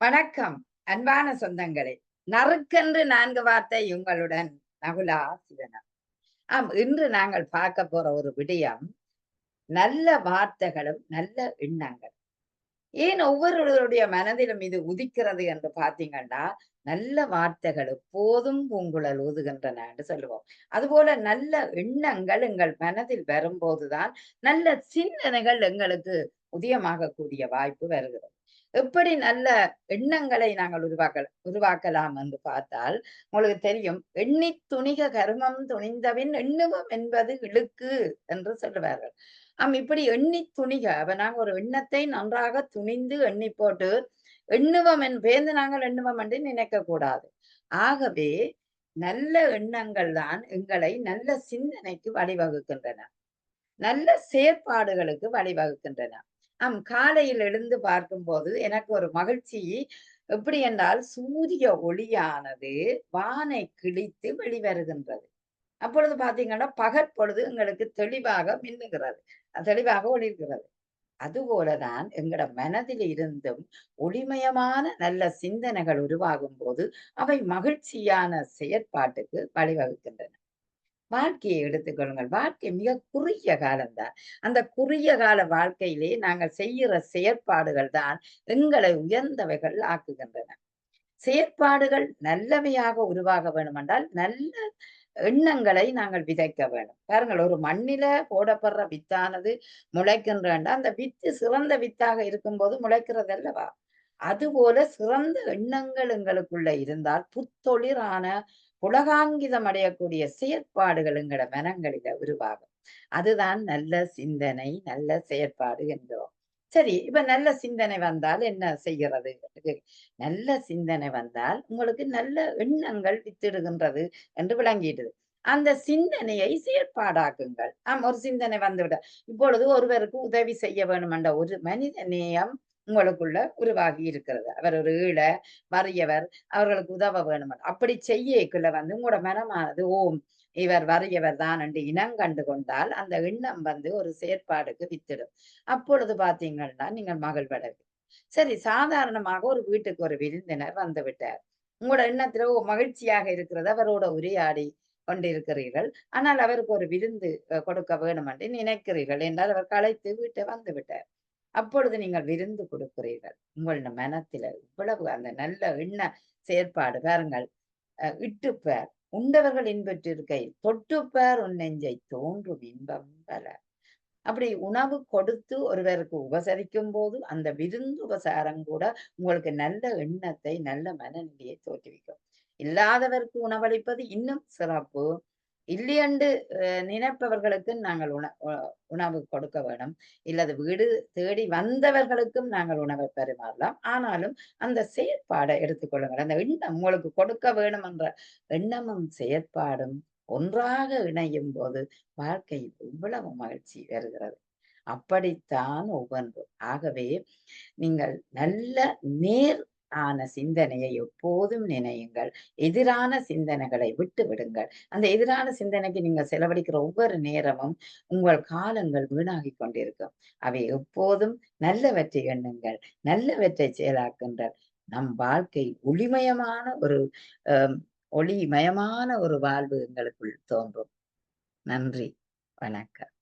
வணக்கம் அன்பான சொந்தங்களே. நறுக்கென்று 4 வார்த்தை உங்களுடன் நகுலா சிவனா. இன்று நாங்கள் பார்க்க போற ஒரு விடயம் நல்ல வார்த்தைகளும் நல்ல எண்ணங்கள். ஏன் ஒவ்வொருவருடைய மனதிலும் இது உதிக்கிறது என்று பார்த்தீங்கன்னா, நல்ல வார்த்தைகள் எப்போதும் பூங்குழல் ஊதுகின்றன என்று சொல்லுவோம். அதுபோல நல்ல எண்ணங்கள் எங்கள் மனதில் வரும்போதுதான் நல்ல சிந்தனைகள் எங்களுக்கு உதயமாகக்கூடிய வாய்ப்பு வருகிறது. எப்படி நல்ல எண்ணங்களை நாங்கள் உருவாக்கலாம் என்று பார்த்தால், உங்களுக்கு தெரியும், "எண்ணித் துணிக கருமம் துணிந்தபின் எண்ணுவம் என்பது இழுக்கு" என்று சொல்லுவார்கள். இப்படி எண்ணித் துணிக அப்ப நாங்க ஒரு எண்ணத்தை நன்றாக துணிந்து எண்ணி போட்டு எண்ணுவம் பேர்ந்து நாங்கள் எண்ணுவோம் என்று நினைக்கக் கூடாது. ஆகவே நல்ல எண்ணங்கள் தான் எங்களை நல்ல சிந்தனைக்கு வழிவகுக்கின்றன. நல்ல செயற்பாடுகளுக்கு வழிவகுக்கின்றன. காலையில் எழுந்து பார்க்கும்போது எனக்கு ஒரு மகிழ்ச்சி. எப்படி என்றால், சூரிய ஒளியானது வானை கிழித்து வெளிவருகின்றது. அப்பொழுது பார்த்தீங்கன்னா, பகற்பொழுது எங்களுக்கு தெளிவாக மின்னுகிறது. தெளிவாக ஒளிர்கிறது. அதுபோலதான் எங்கட மனதில் இருந்தும் ஒளிமயமான நல்ல சிந்தனைகள் உருவாகும்போது, அவை மகிழ்ச்சியான செயற்பாட்டுக்கு வழிவகுக்கின்றன. வாழ்க்கையை எடுத்துக்கொள்ளுங்கள். வாழ்க்கை மிக குறுகிய காலம்தான். அந்த குறுகிய கால வாழ்க்கையிலே நாங்கள் செய்கிற செயற்பாடுகள் தான் எங்களை உயர்ந்தவைகள் ஆக்குகின்றன. செயற்பாடுகள் நல்லவையாக உருவாக வேண்டுமென்றால், நல்ல எண்ணங்களை நாங்கள் விதைக்க வேண்டும். பாருங்கள், ஒரு மண்ணில போடப்படுற வித்தானது முளைக்கின்றண்டா, அந்த வித்து சிறந்த வித்தாக இருக்கும்போது முளைக்கிறது அல்லவா? அதுபோல சிறந்த எண்ணங்கள் எங்களுக்குள்ள இருந்தால், புத்தொளிரான புலகாங்கிதம் அடையக்கூடிய செயற்பாடுகள் எங்கட மனங்களில உருவாகும். அதுதான் நல்ல சிந்தனை, நல்ல செயற்பாடு என்கிறோம். சரி, இப்ப நல்ல சிந்தனை வந்தால் என்ன செய்கிறது? நல்ல சிந்தனை வந்தால் உங்களுக்கு நல்ல எண்ணங்கள் வித்திடுகின்றது என்று விளங்கிடுது. அந்த சிந்தனையை செயற்பாடாக்குங்கள். ஒரு சிந்தனை வந்துவிட இப்பொழுது ஒருவருக்கு உதவி செய்ய வேண்டும் என்ற ஒரு மனித நேயம் உங்களுக்குள்ள உருவாகி இருக்கிறது. அவர் ஒரு ஏழை, வறியவர், அவர்களுக்கு உதவ வேணும். அப்படி செய்யக்குள்ள உங்களோட மனமானது, ஓம் இவர் வறியவர் தான் என்று இனங்கண்டு கொண்டால், அந்த எண்ணம் ஒரு செயற்பாடுக்கு வித்திடும். அப்பொழுது பார்த்தீங்கன்னா, நீங்கள் மகிழ்வடைவீர்கள். சரி, சாதாரணமாக ஒரு வீட்டுக்கு ஒரு விருந்தினர் வந்து விட்டார். உங்களோட எண்ணத்துல மகிழ்ச்சியாக இருக்கிறது. அவரோட உரையாடி கொண்டிருக்கிறீர்கள். ஆனால் அவருக்கு ஒரு விருந்து கொடுக்க வேணும் என்று நினைக்கிறீர்கள் என்றால், அவர் களைத்து வீட்டை வந்து விட்டார். அப்பொழுது நீங்கள் விருந்து கொடுக்கிறீர்கள். உங்கள் மனத்தில இவ்வளவு அந்த நல்ல எண்ண செயற்பாடு பாருங்கள். இட்டுப்பார் உண்டவர்கள் இன்பற்றிருக்கையில் தொட்டுப்பார் உன் நெஞ்சை தோன்றும் இன்பம் பல. அப்படி உணவு கொடுத்து ஒருவருக்கு உபசரிக்கும் போது அந்த விருந்து உபசாரம் கூட உங்களுக்கு நல்ல எண்ணத்தை, நல்ல மனநிலையை தோற்றுவிக்கும். இல்லாதவருக்கு உணவளிப்பது இன்னும் சிறப்பு. இல்லையென்று நினைப்பவர்களுக்கு நாங்கள் உணவு கொடுக்க வேணும். இல்லது வீடு தேடி வந்தவர்களுக்கும் நாங்கள் உணவை பரிமாறலாம். ஆனாலும் அந்த செயற்பாடை எடுத்துக்கொள்ளுங்கள். அந்த எண்ணம் உங்களுக்கு கொடுக்க வேணும் என்ற எண்ணமும் செயற்பாடும் ஒன்றாக இணையும் போது வாழ்க்கையில் இவ்வளவு மகிழ்ச்சி வருகிறது. அப்படித்தான் ஒவ்வொன்றும். ஆகவே நீங்கள் நல்ல நேர் ஆன சிந்தனையை எப்போதும் நினையுங்கள். எதிரான சிந்தனைகளை விட்டு விடுங்கள். அந்த எதிரான சிந்தனைக்கு நீங்க செலவழிக்கிற ஒவ்வொரு நேரமும் உங்கள் காலங்கள் வீணாகிக் கொண்டிருக்கும். அவை எப்போதும் நல்லவற்றை எண்ணுங்கள், நல்லவற்றை செயலாக்குங்கள். நம் வாழ்க்கை ஒளிமயமான ஒரு அஹ் ஒளிமயமான ஒரு வாழ்வு எங்களுக்குள் தோன்றும். நன்றி. வணக்கம்.